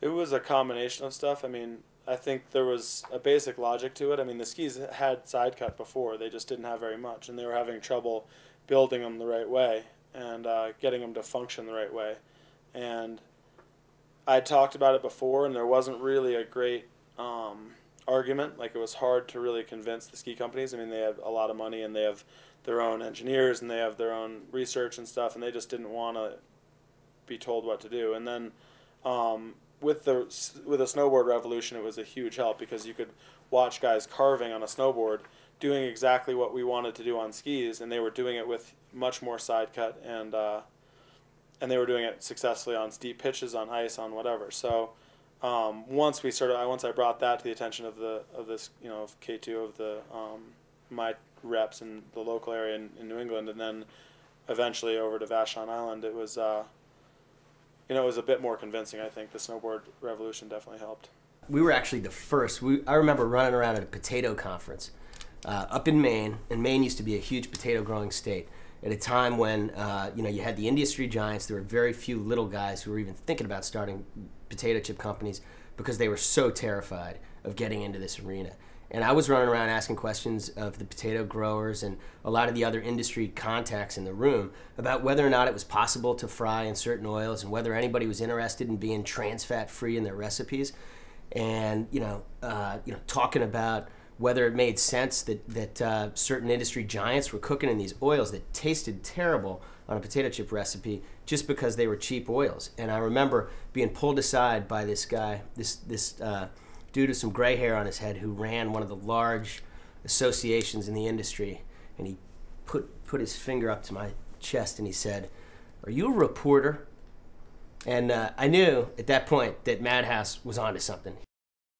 It was a combination of stuff. I mean, I think there was a basic logic to it. I mean, the skis had side cut before. They just didn't have very much, and they were having trouble building them the right way and getting them to function the right way. And I talked about it before, and there wasn't really a great argument. Like, it was hard to really convince the ski companies. I mean, they have a lot of money, and they have their own engineers, and they have their own research and stuff, and they just didn't want to be told what to do. And then with the snowboard revolution, it was a huge help because you could watch guys carving on a snowboard, doing exactly what we wanted to do on skis, and they were doing it with much more side cut, and they were doing it successfully on steep pitches, on ice, on whatever. So once I brought that to the attention of this of K2, of the my reps in the local area in New England, and then eventually over to Vashon Island, it was it was a bit more convincing. I think the snowboard revolution definitely helped. We were actually the first. I remember running around at a potato conference up in Maine, and Maine used to be a huge potato growing state at a time when you had the industry giants. There were very few little guys who were even thinking about starting potato chip companies because they were so terrified of getting into this arena. And I was running around asking questions of the potato growers and a lot of the other industry contacts in the room about whether or not it was possible to fry in certain oils and whether anybody was interested in being trans fat free in their recipes. And talking about whether it made sense that certain industry giants were cooking in these oils that tasted terrible on a potato chip recipe just because they were cheap oils. And I remember being pulled aside by this guy, this dude with some gray hair on his head who ran one of the large associations in the industry, and he put his finger up to my chest and he said, "Are you a reporter?" And I knew at that point that Madhouse was onto something.